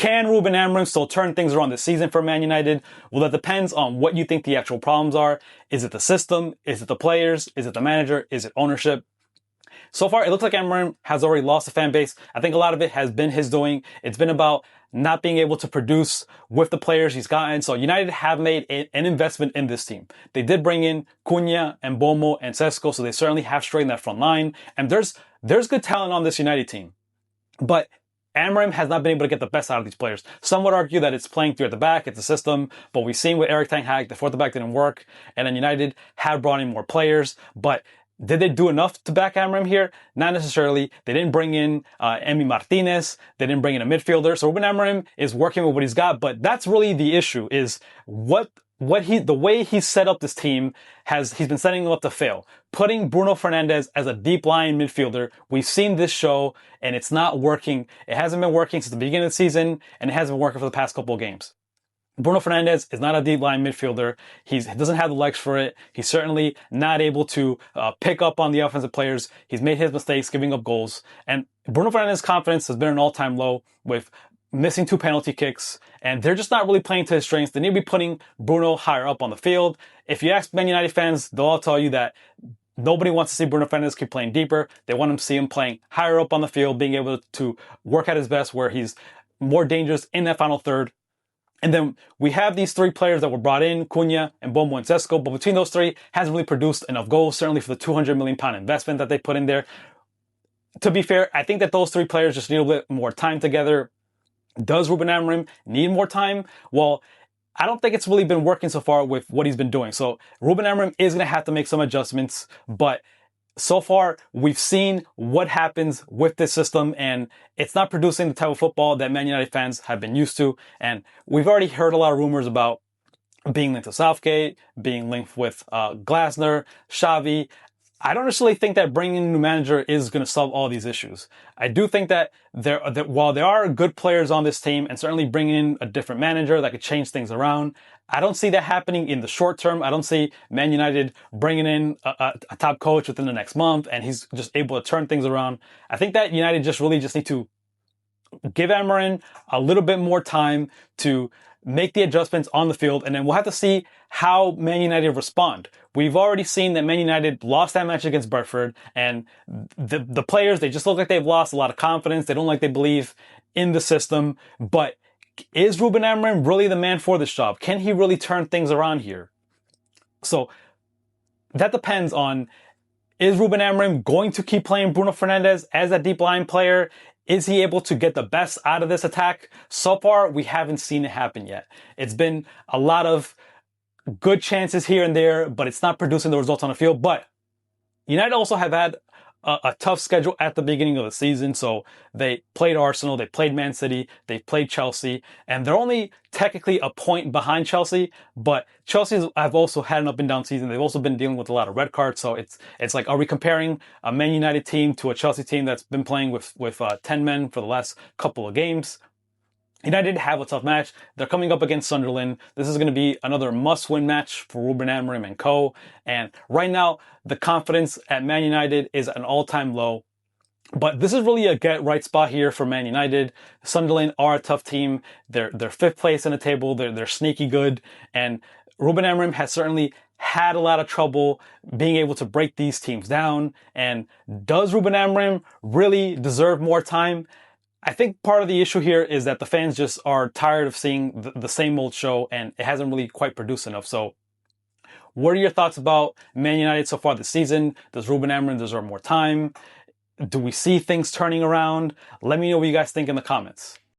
Can Ruben Amorim still turn things around this season for Man United? Well, that depends on what you think the actual problems are. Is it the system? Is it the players? Is it the manager? Is it ownership? So far, it looks like Amorim has already lost the fan base. I think a lot of it has been his doing. It's been about not being able to produce with the players he's gotten. So United have made an investment in this team. They did bring in Cunha and Bomo and Sesko, so they certainly have strengthened that front line. And there's good talent on this United team. But Amorim has not been able to get the best out of these players. Some would argue that it's playing through at the back, it's a system, but we've seen with Erik ten Hag, the fourth at the back didn't work, and then United have brought in more players, but did they do enough to back Amorim here? Not necessarily. They didn't bring in Emi Martinez. They didn't bring in a midfielder. So Ruben Amorim is working with what he's got, but that's really the issue is the way he set up this team he's been setting them up to fail. Putting Bruno Fernandes as a deep line midfielder, we've seen this show and it's not working. It hasn't been working since the beginning of the season and it hasn't been working for the past couple of games. Bruno Fernandes is not a deep line midfielder. He doesn't have the legs for it. He's certainly not able to pick up on the offensive players. He's made his mistakes, giving up goals. And Bruno Fernandes' confidence has been an all-time low with missing 2 penalty kicks. And they're just not really playing to his strengths. They need to be putting Bruno higher up on the field. If you ask Man United fans, they'll all tell you that nobody wants to see Bruno Fernandes keep playing deeper. They want to see him playing higher up on the field, being able to work at his best where he's more dangerous in that final third. And then we have these 3 players that were brought in, Cunha and Bomo and Sesko, but between those 3, hasn't really produced enough goals, certainly for the £200 million investment that they put in there. To be fair, I think that those 3 players just need a bit more time together. Does Ruben Amorim need more time? Well, I don't think it's really been working so far with what he's been doing. So Ruben Amorim is going to have to make some adjustments, but so far, we've seen what happens with this system, and it's not producing the type of football that Man United fans have been used to. And we've already heard a lot of rumors about being linked to Southgate, being linked with Glasner, Xavi. I don't necessarily think that bringing in a new manager is going to solve all these issues. I do think that while there are good players on this team, and certainly bringing in a different manager that could change things around, I don't see that happening in the short term. I don't see Man United bringing in a top coach within the next month and he's just able to turn things around. I think that United just really need to give Amorim a little bit more time to make the adjustments on the field, and then we'll have to see how Man United respond. We've already seen that Man United lost that match against Brentford, and the players, they just look like they've lost a lot of confidence. They don't like they believe in the system, but is Ruben Amorim really the man for this job? Can he really turn things around here? So that depends on, is Ruben Amorim going to keep playing Bruno Fernandes as that deep line player? Is he able to get the best out of this attack? So far, we haven't seen it happen yet. It's been a lot of good chances here and there, but it's not producing the results on the field. But United also have had a tough schedule at the beginning of the season. So they played Arsenal, they played Man City, they played Chelsea, and they're only technically a point behind Chelsea, but Chelsea have also had an up and down season. They've also been dealing with a lot of red cards. So it's like, are we comparing a Man United team to a Chelsea team that's been playing with 10 men for the last couple of games? United have a tough match. They're coming up against Sunderland. This is going to be another must-win match for Ruben Amorim and co. And right now, the confidence at Man United is at an all-time low. But this is really a get-right spot here for Man United. Sunderland are a tough team. They're 5th place in the table. They're sneaky good. And Ruben Amorim has certainly had a lot of trouble being able to break these teams down. And does Ruben Amorim really deserve more time? I think part of the issue here is that the fans just are tired of seeing the same old show, and it hasn't really quite produced enough. So what are your thoughts about Man United so far this season? Does Ruben Amorim deserve more time? Do we see things turning around? Let me know what you guys think in the comments.